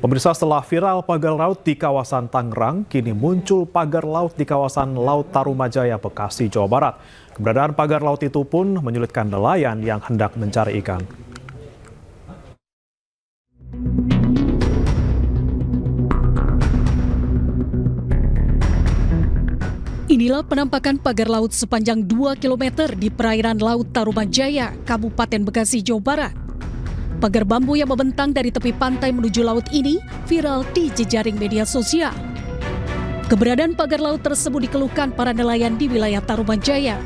Pemirsa, setelah viral pagar laut di kawasan Tangerang, kini muncul pagar laut di kawasan Laut Tarumajaya, Bekasi, Jawa Barat. Keberadaan pagar laut itu pun menyulitkan nelayan yang hendak mencari ikan. Inilah penampakan pagar laut sepanjang 2 km di perairan Laut Tarumajaya, Kabupaten Bekasi, Jawa Barat. Pagar bambu yang membentang dari tepi pantai menuju laut ini viral di jejaring media sosial. Keberadaan pagar laut tersebut dikeluhkan para nelayan di wilayah Tarumajaya.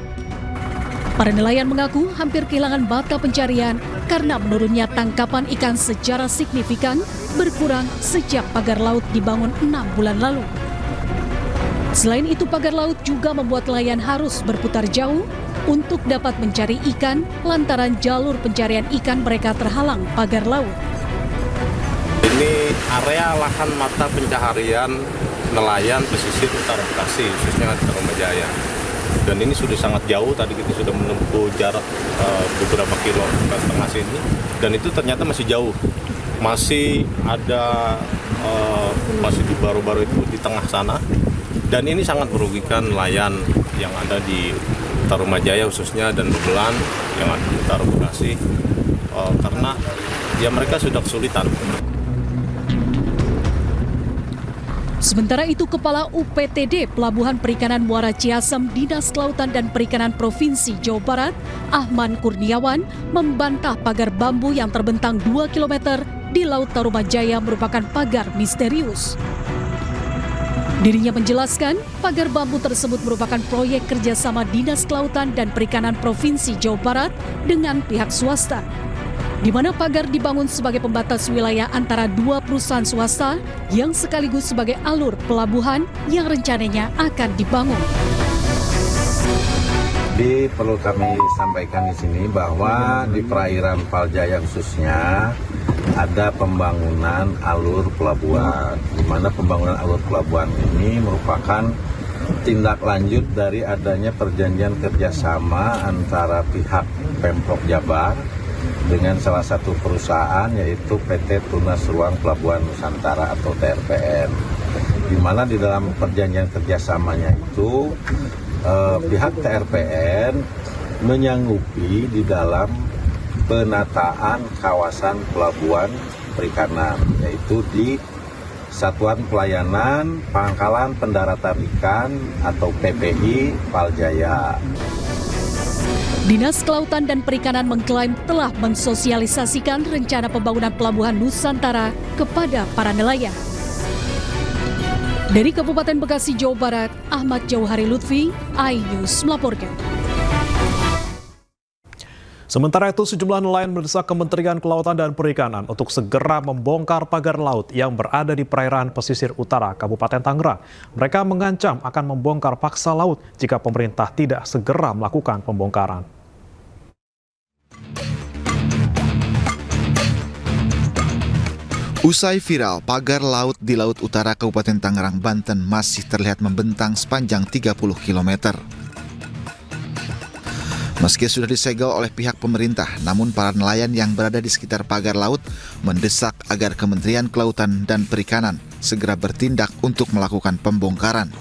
Para nelayan mengaku hampir kehilangan bakat pencarian karena menurunnya tangkapan ikan secara signifikan berkurang sejak pagar laut dibangun 6 bulan lalu. Selain itu, pagar laut juga membuat nelayan harus berputar jauh untuk dapat mencari ikan lantaran jalur pencarian ikan mereka terhalang pagar laut. Ini area lahan mata pencaharian nelayan pesisir utara Bekasi, khususnya di Tarumajaya. Dan ini sudah sangat jauh, tadi kita sudah menempuh jarak beberapa kilo ke tengah sini. Dan itu ternyata masih jauh, masih ada, masih di baru-baru itu di tengah sana. Dan ini sangat merugikan nelayan yang ada di Tarumajaya khususnya dan Bebelan yang ada di Utara Bekasi karena ya mereka sudah kesulitan. Sementara itu, Kepala UPTD Pelabuhan Perikanan Muara Ciasem Dinas Kelautan dan Perikanan Provinsi Jawa Barat, Ahmad Kurniawan, membantah pagar bambu yang terbentang 2 km di Laut Tarumajaya merupakan pagar misterius. Dirinya menjelaskan, pagar bambu tersebut merupakan proyek kerjasama Dinas Kelautan dan Perikanan Provinsi Jawa Barat dengan pihak swasta, di mana pagar dibangun sebagai pembatas wilayah antara dua perusahaan swasta yang sekaligus sebagai alur pelabuhan yang rencananya akan dibangun. Jadi perlu kami sampaikan di sini bahwa di perairan Paljaya khususnya ada pembangunan alur pelabuhan, di mana pembangunan alur pelabuhan ini merupakan tindak lanjut dari adanya perjanjian kerjasama antara pihak Pemprov Jabar dengan salah satu perusahaan yaitu PT Tunas Ruang Pelabuhan Nusantara atau TRPN, di mana di dalam perjanjian kerjasamanya itu pihak TRPN menyanggupi di dalam penataan kawasan pelabuhan perikanan, yaitu di Satuan Pelayanan Pangkalan Pendaratan Ikan atau PPI Paljaya. Dinas Kelautan dan Perikanan mengklaim telah mensosialisasikan rencana pembangunan pelabuhan Nusantara kepada para nelayan. Dari Kabupaten Bekasi, Jawa Barat, Ahmad Jauhari Lutfi, iNews melaporkan. Sementara itu, sejumlah nelayan mendesak Kementerian Kelautan dan Perikanan untuk segera membongkar pagar laut yang berada di perairan pesisir utara Kabupaten Tangerang. Mereka mengancam akan membongkar paksa laut jika pemerintah tidak segera melakukan pembongkaran. Usai viral, pagar laut di Laut Utara Kabupaten Tangerang, Banten masih terlihat membentang sepanjang 30 km. Meski sudah disegel oleh pihak pemerintah, namun para nelayan yang berada di sekitar pagar laut mendesak agar Kementerian Kelautan dan Perikanan segera bertindak untuk melakukan pembongkaran.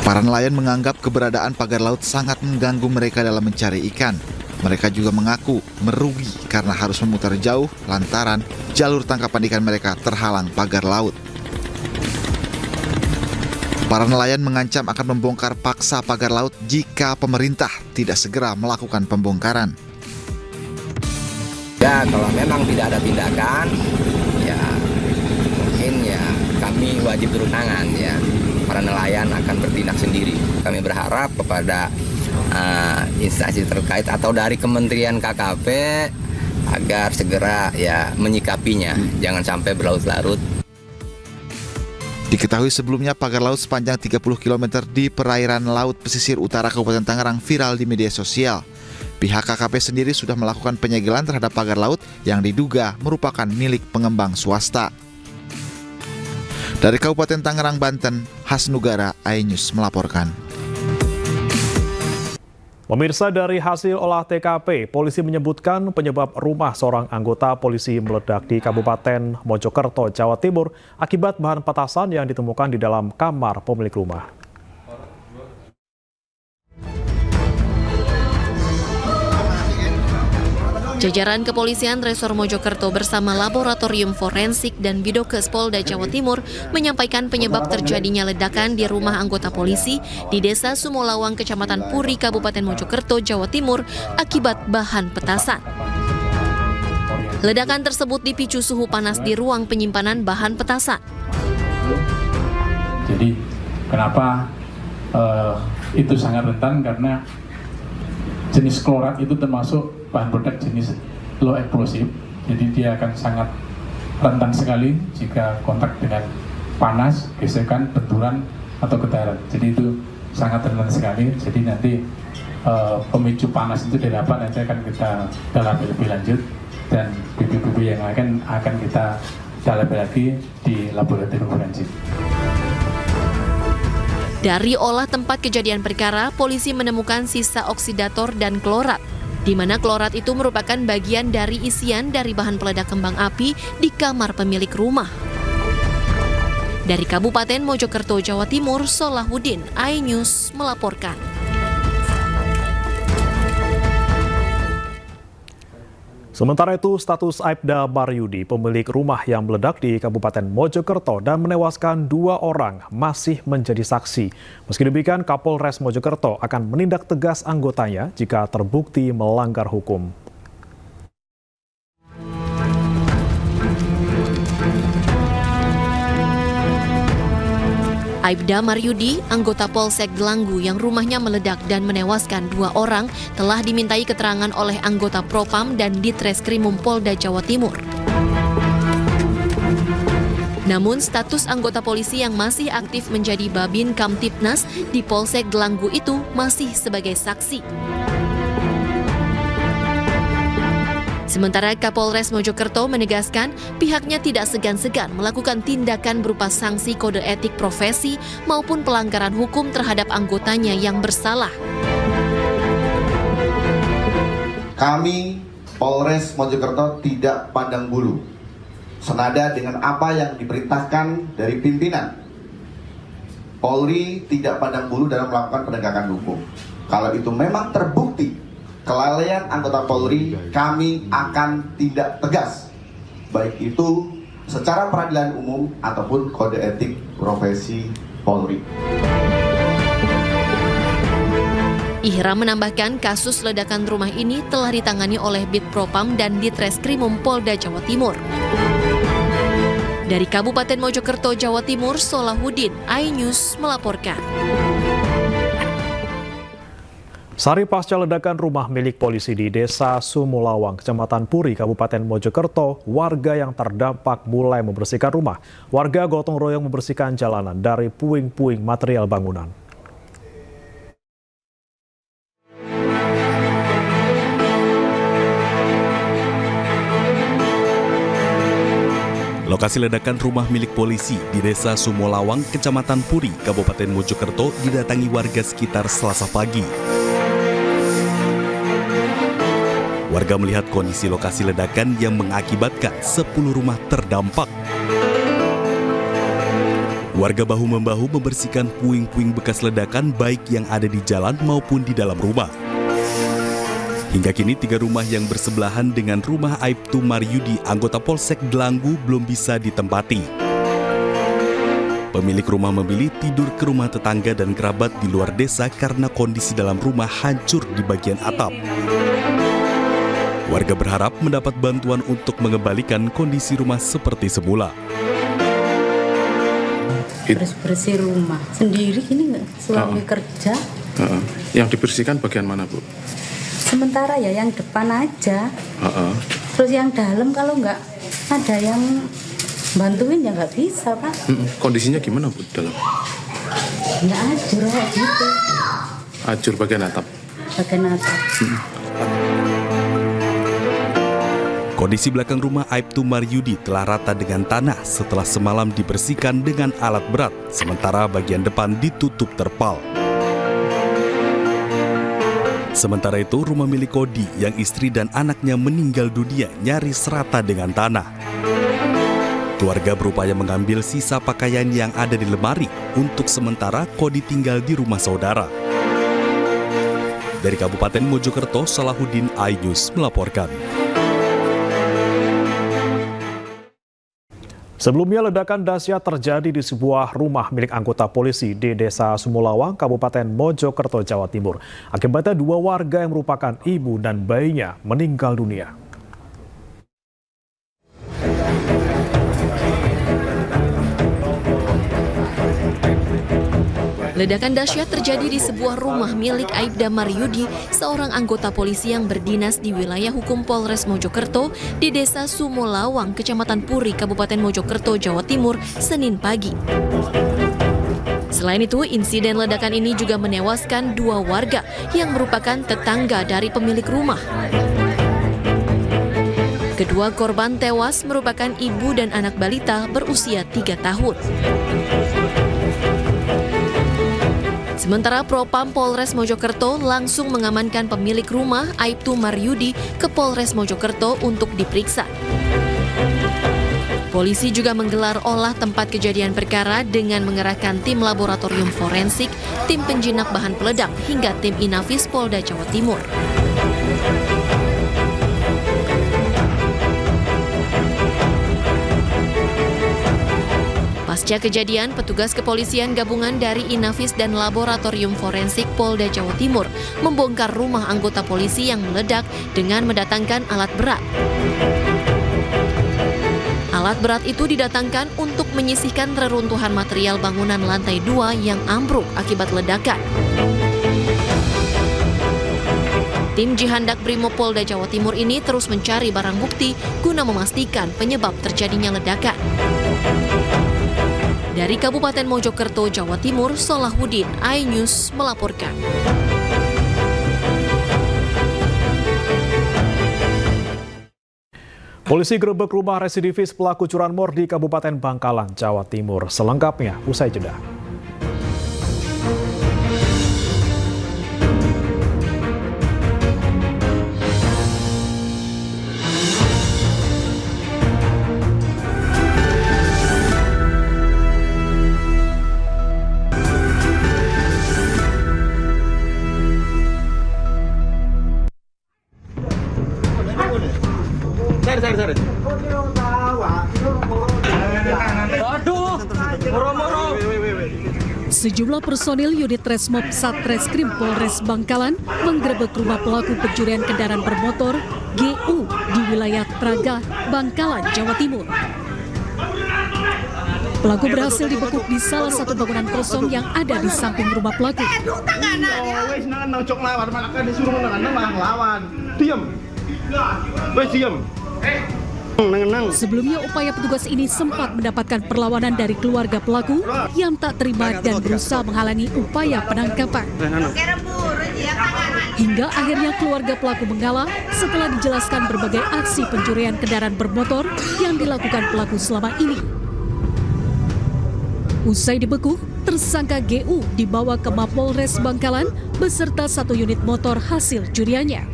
Para nelayan menganggap keberadaan pagar laut sangat mengganggu mereka dalam mencari ikan. Mereka juga mengaku merugi karena harus memutar jauh lantaran jalur tangkapan ikan mereka terhalang pagar laut. Para nelayan mengancam akan membongkar paksa pagar laut jika pemerintah tidak segera melakukan pembongkaran. Ya, kalau memang tidak ada tindakan, ya mungkin ya kami wajib turun tangan ya. Para nelayan akan bertindak sendiri. Kami berharap kepada instansi terkait atau dari Kementerian KKP agar segera ya menyikapinya, jangan sampai berlarut-larut. Diketahui sebelumnya pagar laut sepanjang 30 km di perairan laut pesisir utara Kabupaten Tangerang viral di media sosial. Pihak KKP sendiri sudah melakukan penyegelan terhadap pagar laut yang diduga merupakan milik pengembang swasta. Dari Kabupaten Tangerang, Banten, Hasnugara, iNews melaporkan. Pemirsa, dari hasil olah TKP, polisi menyebutkan penyebab rumah seorang anggota polisi meledak di Kabupaten Mojokerto, Jawa Timur akibat bahan petasan yang ditemukan di dalam kamar pemilik rumah. Jajaran Kepolisian Resor Mojokerto bersama Laboratorium Forensik dan Bidokes Polda Jawa Timur menyampaikan penyebab terjadinya ledakan di rumah anggota polisi di Desa Sumolawang, Kecamatan Puri, Kabupaten Mojokerto, Jawa Timur akibat bahan petasan. Ledakan tersebut dipicu suhu panas di ruang penyimpanan bahan petasan. Jadi kenapa itu sangat rentan, karena jenis klorat itu termasuk bahan peledak jenis low explosive, jadi dia akan sangat rentan sekali jika kontak dengan panas, gesekan, benturan, atau getaran. Jadi itu sangat rentan sekali. Jadi nanti pemicu panas itu didapat nanti akan kita dalami lebih lanjut, dan bukti-bukti yang akan kita dalami lagi di laboratorium forensik. Dari olah tempat kejadian perkara, polisi menemukan sisa oksidator dan klorat, di mana klorat itu merupakan bagian dari isian dari bahan peledak kembang api di kamar pemilik rumah. Dari Kabupaten Mojokerto, Jawa Timur, Solahuddin, iNews melaporkan. Sementara itu, status Aibda Maryudi, pemilik rumah yang meledak di Kabupaten Mojokerto dan menewaskan 2 orang, masih menjadi saksi. Meski demikian, Kapolres Mojokerto akan menindak tegas anggotanya jika terbukti melanggar hukum. Aibda Maryudi, anggota Polsek Delanggu yang rumahnya meledak dan menewaskan 2 orang, telah dimintai keterangan oleh anggota Propam dan Ditreskrimum Polda Jawa Timur. Namun status anggota polisi yang masih aktif menjadi Babin Kamtipnas di Polsek Delanggu itu masih sebagai saksi. Sementara Kapolres Mojokerto menegaskan pihaknya tidak segan-segan melakukan tindakan berupa sanksi kode etik profesi maupun pelanggaran hukum terhadap anggotanya yang bersalah. Kami Polres Mojokerto tidak pandang bulu, senada dengan apa yang diperintahkan dari pimpinan. Polri tidak pandang bulu dalam melakukan penegakan hukum. Kalau itu memang terbukti kelalaian anggota Polri, kami akan tindak tegas, baik itu secara peradilan umum ataupun kode etik profesi Polri. Ihram menambahkan kasus ledakan rumah ini telah ditangani oleh Bid Propam dan Ditreskrimum Polda Jawa Timur. Dari Kabupaten Mojokerto, Jawa Timur, Solahuddin, iNews melaporkan. Sehari pasca ledakan rumah milik polisi di Desa Sumolawang, Kecamatan Puri, Kabupaten Mojokerto, warga yang terdampak mulai membersihkan rumah. Warga gotong royong membersihkan jalanan dari puing-puing material bangunan. Lokasi ledakan rumah milik polisi di Desa Sumolawang, Kecamatan Puri, Kabupaten Mojokerto didatangi warga sekitar Selasa pagi. Warga melihat kondisi lokasi ledakan yang mengakibatkan 10 rumah terdampak. Warga bahu-membahu membersihkan puing-puing bekas ledakan baik yang ada di jalan maupun di dalam rumah. Hingga kini 3 rumah yang bersebelahan dengan rumah Aibtu Maryudi, anggota Polsek Delanggu, belum bisa ditempati. Pemilik rumah memilih tidur ke rumah tetangga dan kerabat di luar desa karena kondisi dalam rumah hancur di bagian atap. Warga berharap mendapat bantuan untuk mengembalikan kondisi rumah seperti semula. Bersih rumah sendiri ini nggak, suami kerja. Yang dibersihkan bagian mana, Bu? Sementara ya yang depan aja. Terus yang dalam kalau nggak ada yang bantuin ya nggak bisa, Pak. Kondisinya gimana, Bu, dalam? Ya hancur kayak gitu. Hancur bagian atap. Bagian atap. Kondisi belakang rumah Aibtu Maryudi telah rata dengan tanah setelah semalam dibersihkan dengan alat berat, sementara bagian depan ditutup terpal. Sementara itu, rumah milik Kodi yang istri dan anaknya meninggal dunia nyaris rata dengan tanah. Keluarga berupaya mengambil sisa pakaian yang ada di lemari. Untuk sementara, Kodi tinggal di rumah saudara. Dari Kabupaten Mojokerto, Salahuddin, iNews melaporkan. Sebelumnya, ledakan dahsyat terjadi di sebuah rumah milik anggota polisi di Desa Sumulawang, Kabupaten Mojokerto, Jawa Timur. Akibatnya 2 warga yang merupakan ibu dan bayinya meninggal dunia. Ledakan dahsyat terjadi di sebuah rumah milik Aibda Maryudi, seorang anggota polisi yang berdinas di wilayah hukum Polres Mojokerto di Desa Sumulawang, Kecamatan Puri, Kabupaten Mojokerto, Jawa Timur, Senin pagi. Selain itu, insiden ledakan ini juga menewaskan 2 warga yang merupakan tetangga dari pemilik rumah. Kedua korban tewas merupakan ibu dan anak balita berusia 3 tahun. Sementara Propam Polres Mojokerto langsung mengamankan pemilik rumah Aibtu Maryudi ke Polres Mojokerto untuk diperiksa. Polisi juga menggelar olah tempat kejadian perkara dengan mengerahkan tim laboratorium forensik, tim penjinak bahan peledak, hingga tim Inafis Polda Jawa Timur. Pasca kejadian, petugas kepolisian gabungan dari Inafis dan Laboratorium Forensik Polda Jawa Timur membongkar rumah anggota polisi yang meledak dengan mendatangkan alat berat. Alat berat itu didatangkan untuk menyisihkan reruntuhan material bangunan lantai 2 yang ambruk akibat ledakan. Tim Jihandak Brimob Polda Jawa Timur ini terus mencari barang bukti guna memastikan penyebab terjadinya ledakan. Dari Kabupaten Mojokerto, Jawa Timur, Salahuddin, iNews melaporkan. Polisi gerebek rumah residivis pelaku curanmor di Kabupaten Bangkalan, Jawa Timur. Selengkapnya usai jeda. Sejumlah personil unit Resmob Satreskrim Polres Bangkalan menggerebek rumah pelaku pencurian kendaraan bermotor GU di wilayah Traga, Bangkalan, Jawa Timur. Pelaku berhasil dibekuk di salah satu bangunan kosong yang ada di samping rumah pelaku. Sebelumnya, upaya petugas ini sempat mendapatkan perlawanan dari keluarga pelaku yang tak terima dan berusaha menghalangi upaya penangkapan. Hingga akhirnya keluarga pelaku mengalah setelah dijelaskan berbagai aksi pencurian kendaraan bermotor yang dilakukan pelaku selama ini. Usai dibekuk, tersangka GU dibawa ke Mapolres Bangkalan beserta 1 unit motor hasil curiannya.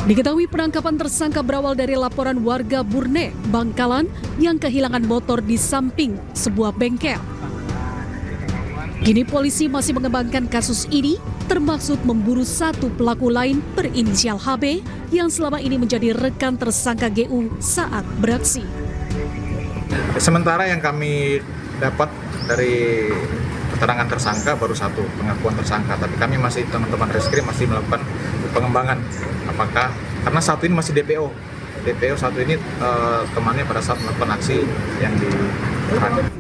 Diketahui penangkapan tersangka berawal dari laporan warga Burne, Bangkalan yang kehilangan motor di samping sebuah bengkel. Kini polisi masih mengembangkan kasus ini, termaksud memburu 1 pelaku lain berinisial HB yang selama ini menjadi rekan tersangka GU saat beraksi. Sementara yang kami dapat dari keterangan tersangka baru 1 pengakuan tersangka, tapi kami masih, teman-teman reskrim masih melakukan pengembangan apakah, karena 1 ini masih DPO 1 ini temannya pada saat melakukan aksi yang diterangkan.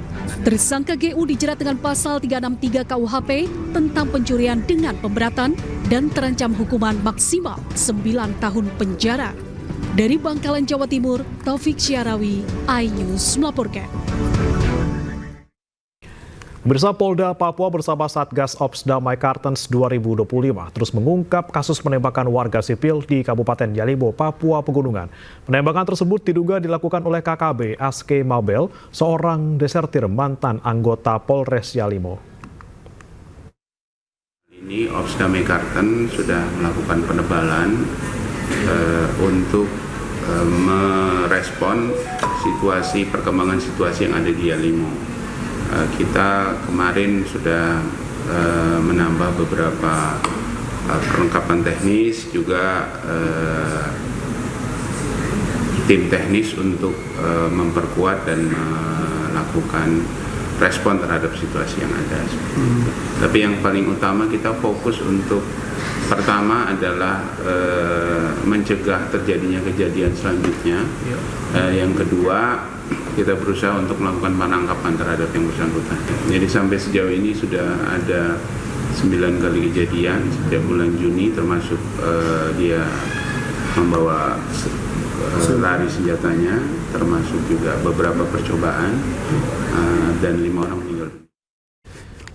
Tersangka GU dijerat dengan pasal 363 KUHP tentang pencurian dengan pemberatan dan terancam hukuman maksimal 9 tahun penjara. Dari Bangkalan, Jawa Timur, Taufik Syarawi, iNews melaporkan. Pemirsa, Polda Papua bersama Satgas Ops Damai Kartens 2025 terus mengungkap kasus penembakan warga sipil di Kabupaten Yalibo, Papua Pegunungan. Penembakan tersebut diduga dilakukan oleh KKB Aske Mabel, seorang desertir mantan anggota Polres Yalibo. Ini Ops Damai Karten sudah melakukan penebalan untuk merespon perkembangan situasi yang ada di Yalimo. Kita kemarin sudah menambah beberapa perlengkapan teknis, juga tim teknis untuk memperkuat dan melakukan respon terhadap situasi yang ada. Tapi yang paling utama kita fokus untuk pertama adalah mencegah terjadinya kejadian selanjutnya. Yang kedua, kita berusaha untuk melakukan penangkapan terhadap yang bersangkutan. Jadi sampai sejauh ini sudah ada 9 kali kejadian sejak bulan Juni, termasuk dia membawa lari senjatanya, termasuk juga beberapa percobaan, dan 5 orang meninggal.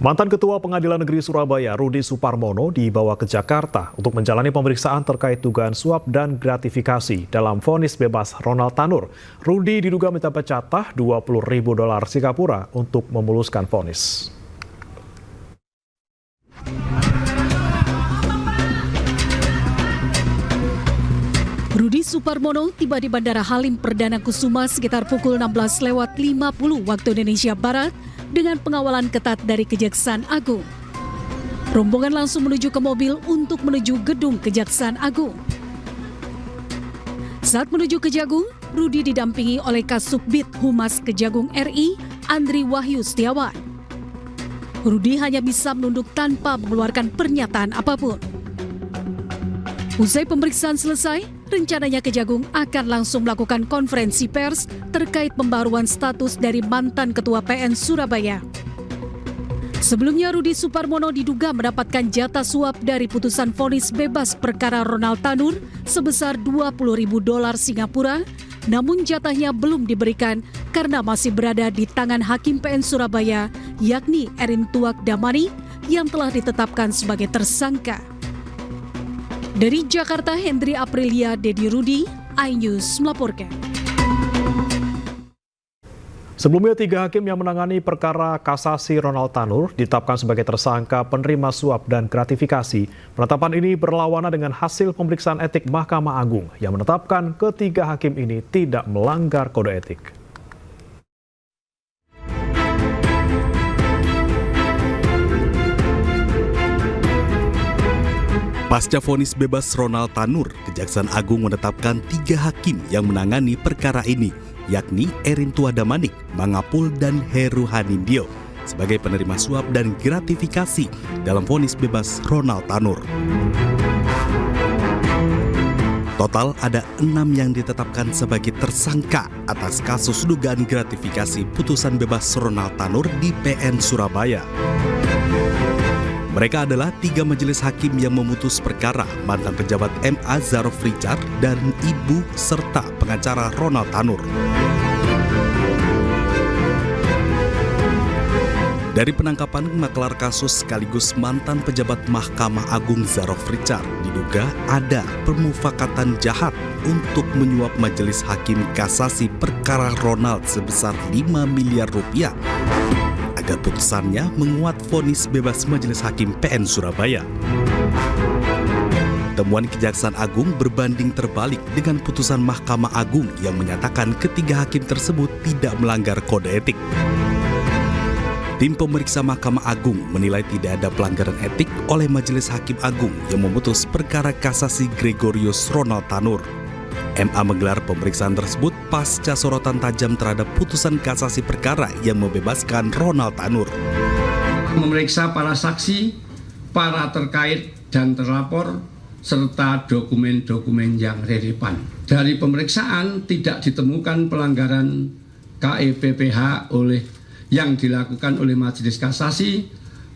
Mantan Ketua Pengadilan Negeri Surabaya, Rudi Suparmono, dibawa ke Jakarta untuk menjalani pemeriksaan terkait dugaan suap dan gratifikasi dalam vonis bebas Ronald Tanur. Rudi diduga minta jatah $20.000 Singapura untuk memuluskan vonis. Rudi Suparmono tiba di Bandara Halim Perdana Kusuma sekitar pukul 16:50 waktu Indonesia Barat dengan pengawalan ketat dari Kejaksaan Agung. Rombongan langsung menuju ke mobil untuk menuju gedung Kejaksaan Agung. Saat menuju Kejagung, Rudi didampingi oleh Kasubdit Humas Kejagung RI, Andri Wahyu Setiawan. Rudi hanya bisa menunduk tanpa mengeluarkan pernyataan apapun. Usai pemeriksaan selesai, rencananya Kejagung akan langsung melakukan konferensi pers terkait pembaruan status dari mantan Ketua PN Surabaya. Sebelumnya, Rudi Suparmono diduga mendapatkan jatah suap dari putusan vonis bebas perkara Ronald Tanur sebesar $20.000 Singapura, namun jatahnya belum diberikan karena masih berada di tangan Hakim PN Surabaya, yakni Erin Tuak Damani, yang telah ditetapkan sebagai tersangka. Dari Jakarta, Hendri Aprilia, Dedi Rudi, iNews melaporkan. Sebelumnya, 3 hakim yang menangani perkara kasasi Ronald Tanur ditetapkan sebagai tersangka penerima suap dan gratifikasi. Penetapan ini berlawanan dengan hasil pemeriksaan etik Mahkamah Agung yang menetapkan ketiga hakim ini tidak melanggar kode etik. Pasca vonis bebas Ronald Tanur, Kejaksaan Agung menetapkan 3 hakim yang menangani perkara ini, yakni Erin Tuadamanik, Mangapul, dan Heru Hanindyo sebagai penerima suap dan gratifikasi dalam vonis bebas Ronald Tanur. Total ada 6 yang ditetapkan sebagai tersangka atas kasus dugaan gratifikasi putusan bebas Ronald Tanur di PN Surabaya. Mereka adalah 3 majelis hakim yang memutus perkara mantan pejabat MA Zarof Richard dan ibu serta pengacara Ronald Tanur. Dari penangkapan maklar kasus sekaligus mantan pejabat Mahkamah Agung Zarof Richard diduga ada permufakatan jahat untuk menyuap majelis hakim kasasi perkara Ronald sebesar $5 miliar agar putusannya menguat vonis bebas Majelis Hakim PN Surabaya. Temuan Kejaksaan Agung berbanding terbalik dengan putusan Mahkamah Agung yang menyatakan ketiga hakim tersebut tidak melanggar kode etik. Tim pemeriksa Mahkamah Agung menilai tidak ada pelanggaran etik oleh Majelis Hakim Agung yang memutus perkara kasasi Gregorius Ronald Tanur. MA menggelar pemeriksaan tersebut pasca sorotan tajam terhadap putusan kasasi perkara yang membebaskan Ronald Tanur. Memeriksa para saksi, para terkait dan terlapor, serta dokumen-dokumen yang relevan. Dari pemeriksaan tidak ditemukan pelanggaran KEPPH yang dilakukan oleh Majelis Kasasi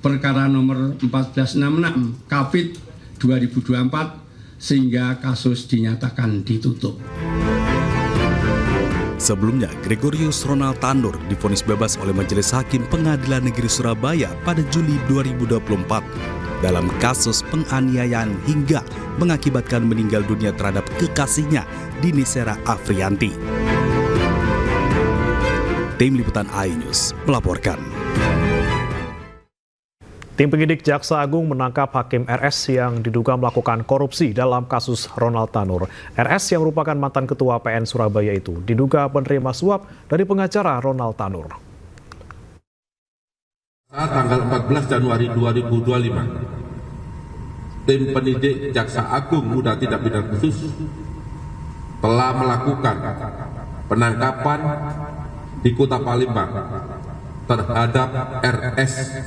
perkara nomor 1466 Kapit 2024 sehingga kasus dinyatakan ditutup. Sebelumnya, Gregorius Ronald Tanur divonis bebas oleh Majelis Hakim Pengadilan Negeri Surabaya pada Juli 2024 dalam kasus penganiayaan hingga mengakibatkan meninggal dunia terhadap kekasihnya, Dini Sera Afrianti. Tim Liputan iNews melaporkan. Tim penyidik Jaksa Agung menangkap Hakim RS yang diduga melakukan korupsi dalam kasus Ronald Tanur. RS yang merupakan mantan Ketua PN Surabaya itu diduga menerima suap dari pengacara Ronald Tanur. Saat tanggal 14 Januari 2025, tim penyidik Jaksa Agung Muda Tindak Pidana Khusus telah melakukan penangkapan di Kota Palembang terhadap RS,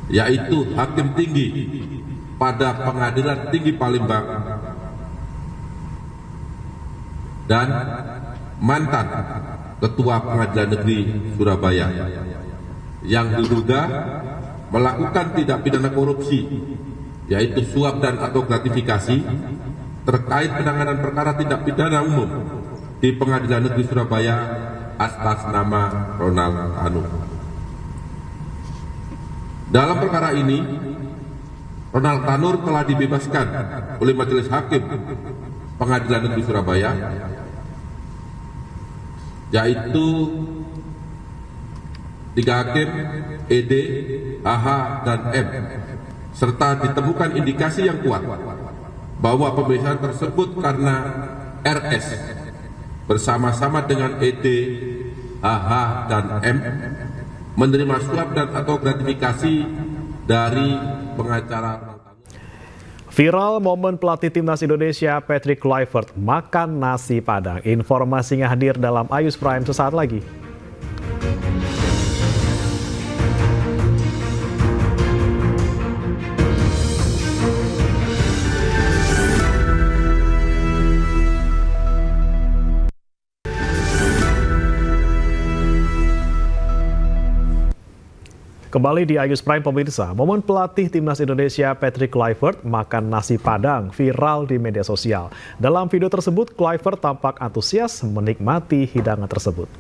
yaitu Hakim Tinggi pada Pengadilan Tinggi Palembang dan mantan Ketua Pengadilan Negeri Surabaya yang diduga melakukan tindak pidana korupsi, yaitu suap dan atau gratifikasi terkait penanganan perkara tindak pidana umum di Pengadilan Negeri Surabaya atas nama Ronald Tanur. Dalam perkara ini, Ronald Tanur telah dibebaskan oleh Majelis Hakim Pengadilan Negeri Surabaya, yaitu 3 hakim ED, AH, dan M, serta ditemukan indikasi yang kuat bahwa pembebasan tersebut karena RS bersama-sama dengan ED, AH, dan M menerima suap dan atau gratifikasi dari pengacara. Viral momen pelatih timnas Indonesia Patrick Kluivert makan nasi Padang. Informasinya hadir dalam Ayus Prime sesaat lagi. Kembali di Ayus Prime pemirsa, momen pelatih timnas Indonesia Patrick Kluivert makan nasi Padang viral di media sosial. Dalam video tersebut, Kluivert tampak antusias menikmati hidangan tersebut.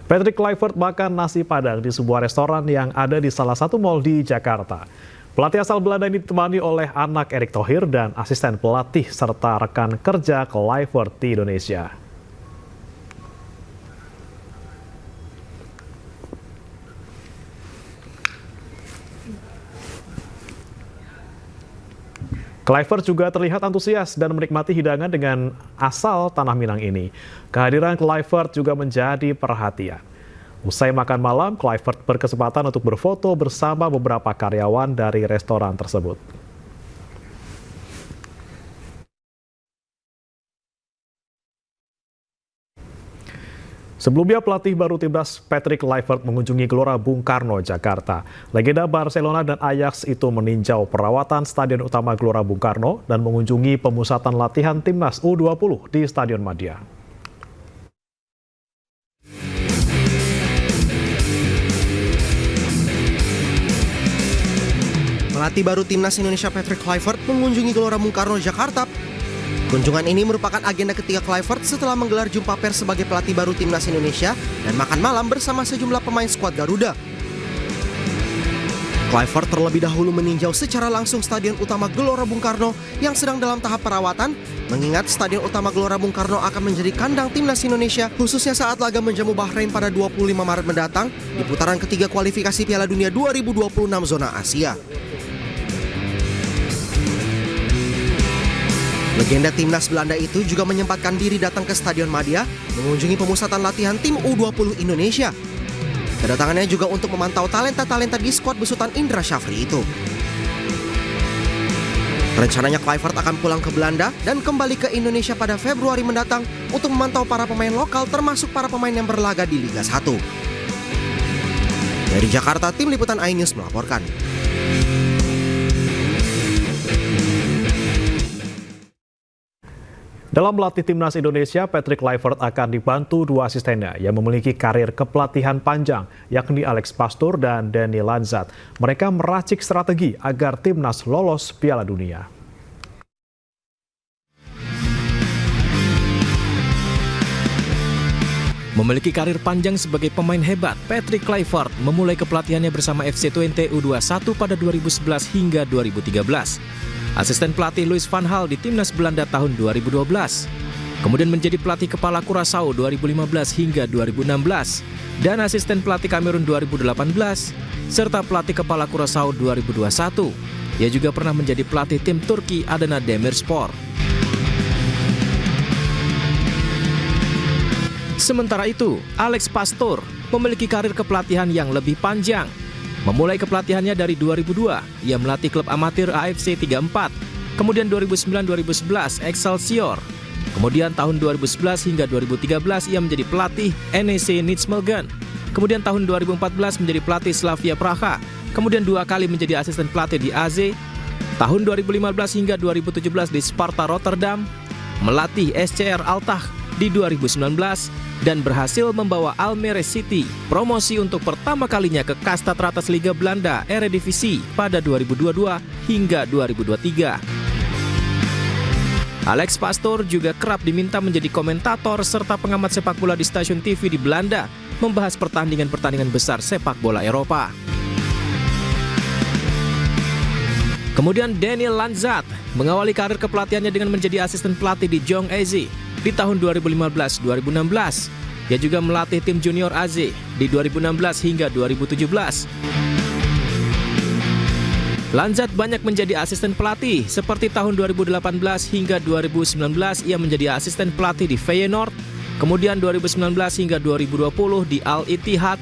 Patrick Kluivert makan nasi Padang di sebuah restoran yang ada di salah satu mal di Jakarta. Pelatih asal Belanda ini ditemani oleh anak Erick Thohir dan asisten pelatih serta rekan kerja Kluivert di Indonesia. Kluivert juga terlihat antusias dan menikmati hidangan dengan asal tanah Minang ini. Kehadiran Kluivert juga menjadi perhatian. Usai makan malam, Kluivert berkesempatan untuk berfoto bersama beberapa karyawan dari restoran tersebut. Sebelumnya, pelatih baru timnas Patrick Kluivert mengunjungi Gelora Bung Karno, Jakarta. Legenda Barcelona dan Ajax itu meninjau perawatan Stadion Utama Gelora Bung Karno dan mengunjungi pemusatan latihan timnas U20 di Stadion Madia. Pelatih baru timnas Indonesia Patrick Kluivert mengunjungi Gelora Bung Karno, Jakarta. Kunjungan ini merupakan agenda ketiga Kluivert setelah menggelar jumpa pers sebagai pelatih baru timnas Indonesia dan makan malam bersama sejumlah pemain skuad Garuda. Kluivert terlebih dahulu meninjau secara langsung Stadion Utama Gelora Bung Karno yang sedang dalam tahap perawatan, mengingat Stadion Utama Gelora Bung Karno akan menjadi kandang timnas Indonesia khususnya saat laga menjamu Bahrain pada 25 Maret mendatang di putaran ketiga kualifikasi Piala Dunia 2026 zona Asia. Legenda timnas Belanda itu juga menyempatkan diri datang ke Stadion Madia mengunjungi pemusatan latihan tim U20 Indonesia. Kedatangannya juga untuk memantau talenta-talenta di skuad besutan Indra Syafri itu. Rencananya Kluivert akan pulang ke Belanda dan kembali ke Indonesia pada Februari mendatang untuk memantau para pemain lokal termasuk para pemain yang berlaga di Liga 1. Dari Jakarta, tim liputan iNews melaporkan. Dalam melatih timnas Indonesia, Patrick Kluivert akan dibantu 2 asistennya yang memiliki karir kepelatihan panjang, yakni Alex Pastur dan Danny Lanzat. Mereka meracik strategi agar timnas lolos Piala Dunia. Memiliki karir panjang sebagai pemain hebat, Patrick Kluivert memulai kepelatihannya bersama FC Twente U21 pada 2011 hingga 2013. Asisten pelatih Louis van Gaal di timnas Belanda tahun 2012. kemudian menjadi pelatih kepala Curaçao 2015 hingga 2016, dan asisten pelatih Kamerun 2018, serta pelatih kepala Curaçao 2021. Ia juga pernah menjadi pelatih tim Turki Adana Demirspor. Sementara itu, Alex Pastoor memiliki karir kepelatihan yang lebih panjang. Memulai kepelatihannya dari 2002, ia melatih klub amatir AFC 34, kemudian 2009-2011 Excelsior, kemudian tahun 2011 hingga 2013 ia menjadi pelatih NEC Nijmegen, kemudian tahun 2014 menjadi pelatih Slavia Praha, kemudian 2 kali menjadi asisten pelatih di AZ, tahun 2015 hingga 2017 di Sparta Rotterdam, melatih SCR Altach di 2019, dan berhasil membawa Almere City promosi untuk pertama kalinya ke kasta teratas Liga Belanda Eredivisie pada 2022 hingga 2023. Alex Pastoor juga kerap diminta menjadi komentator serta pengamat sepak bola di stasiun TV di Belanda, membahas pertandingan-pertandingan besar sepak bola Eropa. Kemudian Daniel Lanzat mengawali karir kepelatihannya dengan menjadi asisten pelatih di Jong AZ di tahun 2015-2016. Ia juga melatih tim junior AZ di 2016 hingga 2017. Lanzat banyak menjadi asisten pelatih, seperti tahun 2018 hingga 2019 ia menjadi asisten pelatih di Feyenoord, kemudian 2019 hingga 2020 di Al Ittihad,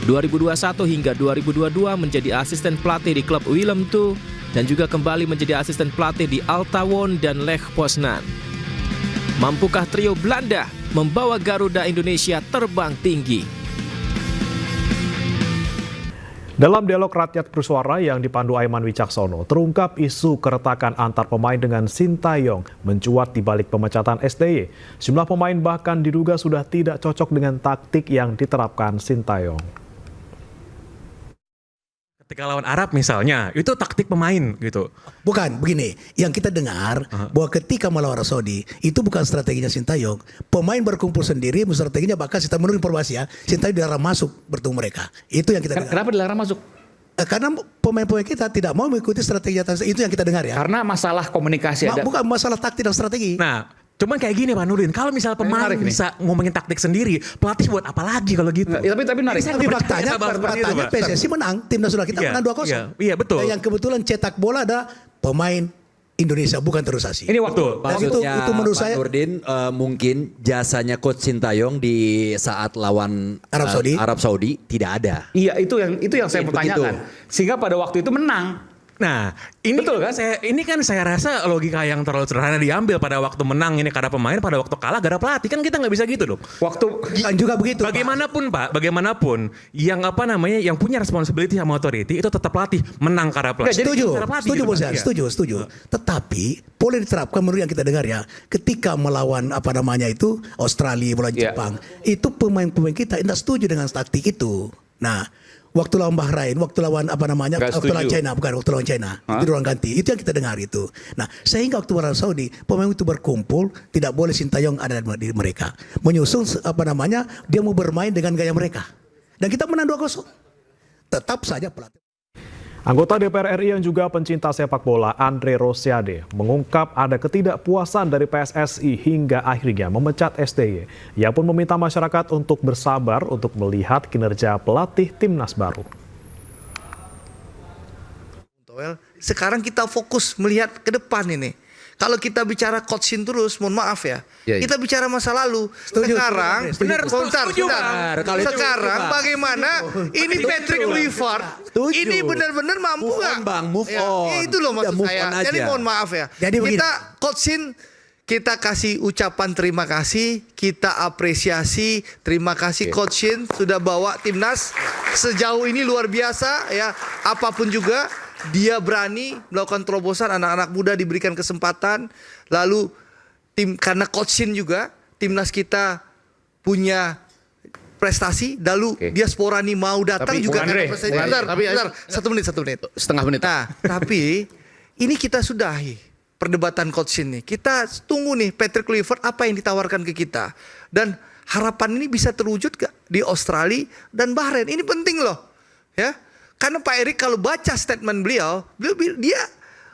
2021 hingga 2022 menjadi asisten pelatih di klub Willem II, dan juga kembali menjadi asisten pelatih di Al Tawon dan Lech Poznan. Mampukah trio Belanda membawa Garuda Indonesia terbang tinggi? Dalam dialog rakyat bersuara yang dipandu Aiman Wicaksono, terungkap isu keretakan antar pemain dengan Sintayong mencuat di balik pemecatan STY. Sejumlah pemain bahkan diduga sudah tidak cocok dengan taktik yang diterapkan Sintayong. Ketika lawan Arab misalnya, itu taktik pemain gitu. Bukan, begini. Yang kita dengar bahwa ketika melawan Arab Saudi, itu bukan strateginya Sintayong. Pemain berkumpul sendiri, strateginya bahkan kita menurut informasi ya, Sintayong dilarang masuk bertemu mereka. Itu yang kita dengar. Kenapa dilarang masuk? Karena pemain-pemain kita tidak mau mengikuti strategi atas, itu yang kita dengar ya. Karena masalah komunikasi ada. Bukan masalah taktik dan strategi. Nah, cuman kayak gini Pak Nurdin, kalau misalnya pemain bisa ngomongin taktik sendiri, pelatih buat apa lagi kalau gitu? Tapi menarik. Tapi faktanya PSSI menang, tim nasional kita menang 2-0. Iya, betul. Yang kebetulan cetak bola ada pemain Indonesia, bukan terusasi. Ini waktu. Maksudnya itu menurut saya, Pak Nurdin, mungkin jasanya Coach Sintayong di saat lawan Arab Saudi tidak ada. Iya, itu yang saya pertanyakan. Sehingga pada waktu itu menang. Nah, ini betul kan? Ini kan saya rasa logika yang terlalu sederhana diambil. Pada waktu menang ini karena pemain, pada waktu kalah gara pelatih, kan kita nggak bisa gitu dong. juga begitu. Bagaimanapun Pak, bagaimanapun yang yang punya responsibility sama authority itu tetap pelatih, menang karena pelatih. Setuju. Tetapi boleh diterapkan menurut yang kita dengar ya. Ketika melawan itu Australia, melawan Jepang, itu pemain-pemain kita tidak setuju dengan taktik itu. Nah, waktu lawan Bahrain, waktu lawan waktu lawan China, itu ruang ganti. Itu yang kita dengar itu. Nah, sehingga waktu Arab Saudi, pemain itu berkumpul, tidak boleh Sintayong ada di mereka. Menyusun dia mau bermain dengan gaya mereka. Dan kita menang 2-0. Tetap saja pelatih. Anggota DPR RI yang juga pencinta sepak bola, Andre Rosiade, mengungkap ada ketidakpuasan dari PSSI hingga akhirnya memecat STY. Ia pun meminta masyarakat untuk bersabar untuk melihat kinerja pelatih timnas baru. Sekarang kita fokus melihat ke depan ini. Kalau kita bicara coaching terus, mohon maaf ya. Kita bicara masa lalu. Sekarang, sekarang bagaimana ini Patrick Kluivert ini benar-benar mampu nggak? Move on. Itu loh maksud saya. Jadi mohon maaf ya. Kita coaching, kita kasih ucapan terima kasih, kita apresiasi, terima kasih coaching sudah bawa timnas sejauh ini luar biasa ya. Apapun juga. Dia berani melakukan terobosan, anak-anak muda diberikan kesempatan. Lalu karena coachin juga, timnas kita punya prestasi. Lalu diaspora ini mau datang juga karena prestasi. Bentar, satu menit. Setengah menit. Nah, tapi ini kita sudahi perdebatan coachin nih. Kita tunggu nih Patrick Kluivert apa yang ditawarkan ke kita. Dan harapan ini bisa terwujud gak di Australia dan Bahrain. Ini penting loh, ya. Karena Pak Erik kalau baca statement beliau dia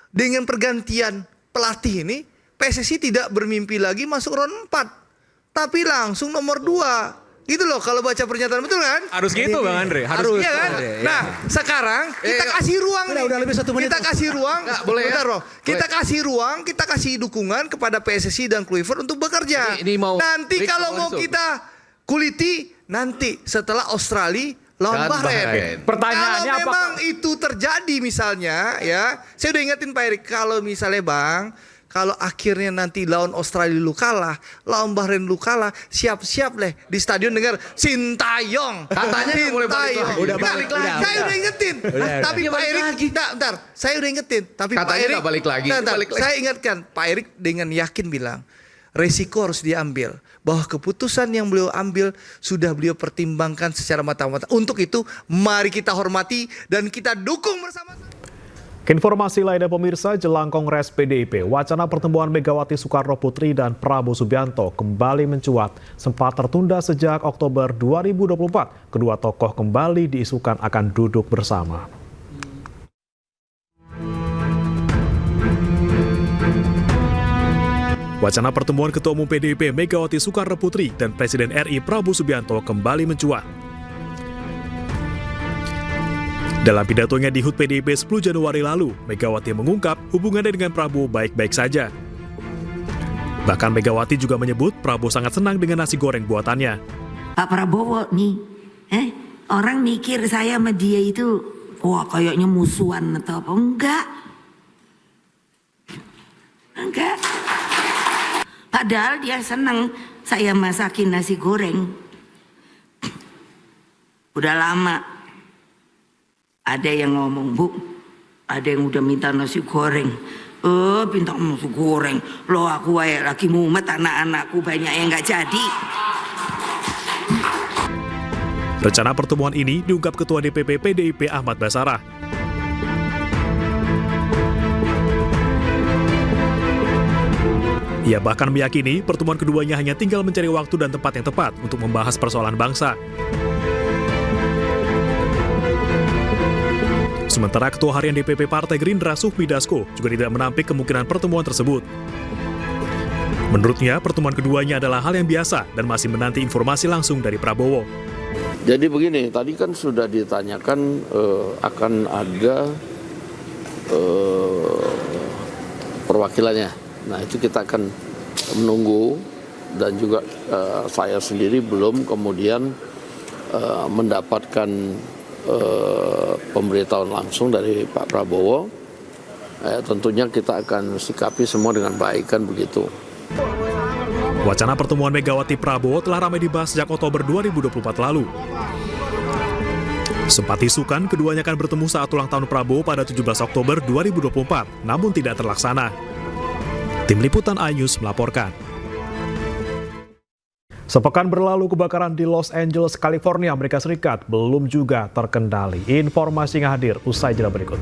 dengan pergantian pelatih ini, PSSI tidak bermimpi lagi masuk round 4, tapi langsung nomor 2. Gitu loh kalau baca pernyataan, betul kan? Harus gitu Bang Andre, harus. Iya kan? Nah, sekarang kita kasih ruang nih. Udah lebih 1 menit. Kita kasih ruang. boleh ya? Bentar, Bro. Kita kasih ruang, kita kasih dukungan kepada PSSI dan Kluivert untuk bekerja. Ini mau nanti break kalau atau mau langsung? kita kuliti nanti setelah Australia lawan Dan Bahrain. Bahrain. Pertanyaannya Kalau memang apakah itu terjadi misalnya ya, saya udah ingetin Pak Erik, kalau misalnya Bang, kalau akhirnya nanti lawan Australia lu kalah, lawan Bahrain lu kalah, siap-siap deh di stadion dengar Sintayong. Katanya nggak boleh balik lagi. Udah balik lagi. Saya udah ingetin. Tapi Pak Erik, bentar, saya udah ingetin. Tapi Katanya Pak Erik, nggak balik lagi. bentar, Balik lagi. saya ingatkan, Pak Erik dengan yakin bilang, resiko harus diambil. Bahwa keputusan yang beliau ambil sudah beliau pertimbangkan secara matang-matang. Untuk itu, mari kita hormati dan kita dukung bersama-sama. Informasi lainnya pemirsa, jelang Kongres PDIP, wacana pertemuan Megawati Soekarno Putri dan Prabowo Subianto kembali mencuat. Sempat tertunda sejak Oktober 2024, kedua tokoh kembali diisukan akan duduk bersama. Wacana pertemuan Ketua Umum PDIP Megawati Soekarno Putri dan Presiden RI Prabowo Subianto kembali mencuat. Dalam pidatonya di HUT PDIP 10 Januari lalu, Megawati mengungkap hubungannya dengan Prabowo baik-baik saja. Bahkan Megawati juga menyebut Prabowo sangat senang dengan nasi goreng buatannya. Pak Prabowo nih, orang mikir saya sama dia itu, wah kayaknya musuhan atau apa. Enggak. Padahal dia senang saya masakin nasi goreng. Udah lama. Ada yang ngomong, Bu, ada yang udah minta nasi goreng. Minta nasi goreng. Loh aku lagi mumet, anak-anakku banyak yang gak jadi. Rencana pertemuan ini diungkap Ketua DPP PDIP Ahmad Basarah. Ia bahkan meyakini pertemuan keduanya hanya tinggal mencari waktu dan tempat yang tepat untuk membahas persoalan bangsa. Sementara Ketua Harian DPP Partai Gerindra Sufmi Dasko juga tidak menampik kemungkinan pertemuan tersebut. Menurutnya, pertemuan keduanya adalah hal yang biasa dan masih menanti informasi langsung dari Prabowo. Jadi begini, tadi kan sudah ditanyakan akan ada perwakilannya. Nah itu kita akan menunggu dan juga saya sendiri belum kemudian mendapatkan pemberitahuan langsung dari Pak Prabowo. Tentunya kita akan sikapi semua dengan baik, kan begitu. Wacana pertemuan Megawati Prabowo telah ramai dibahas sejak Oktober 2024 lalu. Sempat isukan keduanya akan bertemu saat ulang tahun Prabowo pada 17 Oktober 2024, namun tidak terlaksana. Tim Liputan iNews melaporkan. Sepekan berlalu kebakaran di Los Angeles, California, Amerika Serikat belum juga terkendali. Informasinya hadir usai jeda berikut.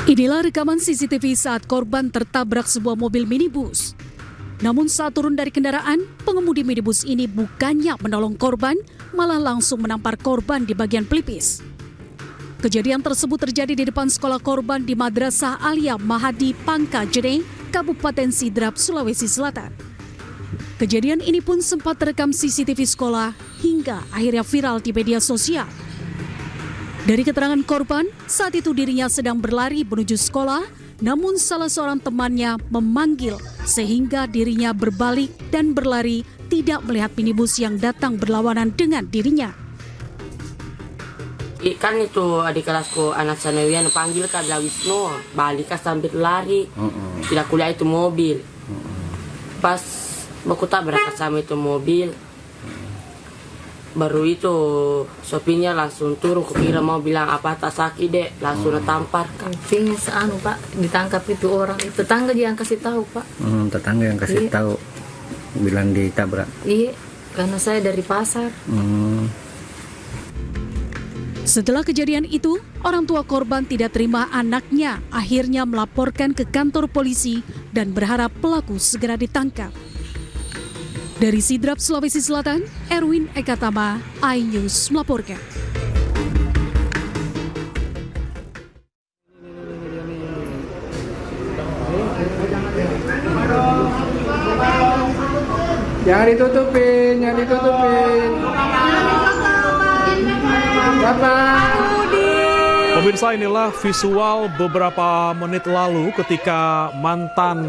Inilah rekaman CCTV saat korban tertabrak sebuah mobil minibus. Namun saat turun dari kendaraan, pengemudi minibus ini bukannya menolong korban, malah langsung menampar korban di bagian pelipis. Kejadian tersebut terjadi di depan sekolah korban di Madrasah Alia Mahadi Pangka Jene, Kabupaten Sidrap, Sulawesi Selatan. Kejadian ini pun sempat terekam CCTV sekolah hingga akhirnya viral di media sosial. Dari keterangan korban, saat itu dirinya sedang berlari menuju sekolah, namun salah seorang temannya memanggil sehingga dirinya berbalik dan berlari tidak melihat minibus yang datang berlawanan dengan dirinya. Kan itu adik kelasku anak Sanawian panggil Kak Wisnu, balik sambil lari, tidak kuliah itu mobil. Pas aku tak berangkat sama itu mobil, baru itu sopirnya langsung turun, kukira mau bilang apa tak sakit dek, langsung tampar. Kampingnya seanu Pak, ditangkap itu orang, tetangga dia yang kasih tahu Pak. Tetangga yang kasih tahu, bilang ditabrak. Iya, karena saya dari pasar. Setelah kejadian itu, orang tua korban tidak terima anaknya akhirnya melaporkan ke kantor polisi dan berharap pelaku segera ditangkap. Dari Sidrap, Sulawesi Selatan, Erwin Ekatama, iNews melaporkan. Jangan ditutupin, jangan ditutupin. Pemirsa, inilah visual beberapa menit lalu ketika mantan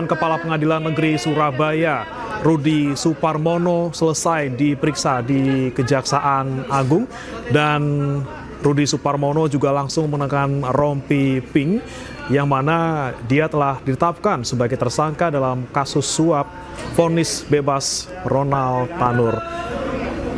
Kepala Pengadilan Negeri Surabaya, Rudi Suparmono, selesai diperiksa di Kejaksaan Agung, dan Rudi Suparmono juga langsung menekan rompi pink yang mana dia telah ditetapkan sebagai tersangka dalam kasus suap vonis bebas Ronald Tanur.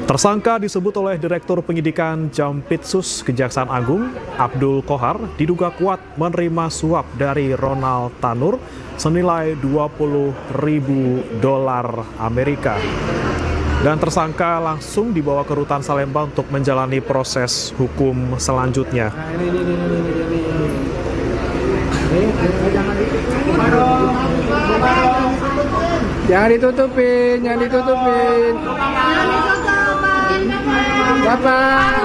Tersangka disebut oleh Direktur Penyidikan Jampitsus Kejaksaan Agung, Abdul Kohar, diduga kuat menerima suap dari Ronald Tanur senilai $20.000 Amerika. Dan tersangka langsung dibawa ke Rutan Salemba untuk menjalani proses hukum selanjutnya. Jangan ditutupin, jangan ditutupin. Bapak.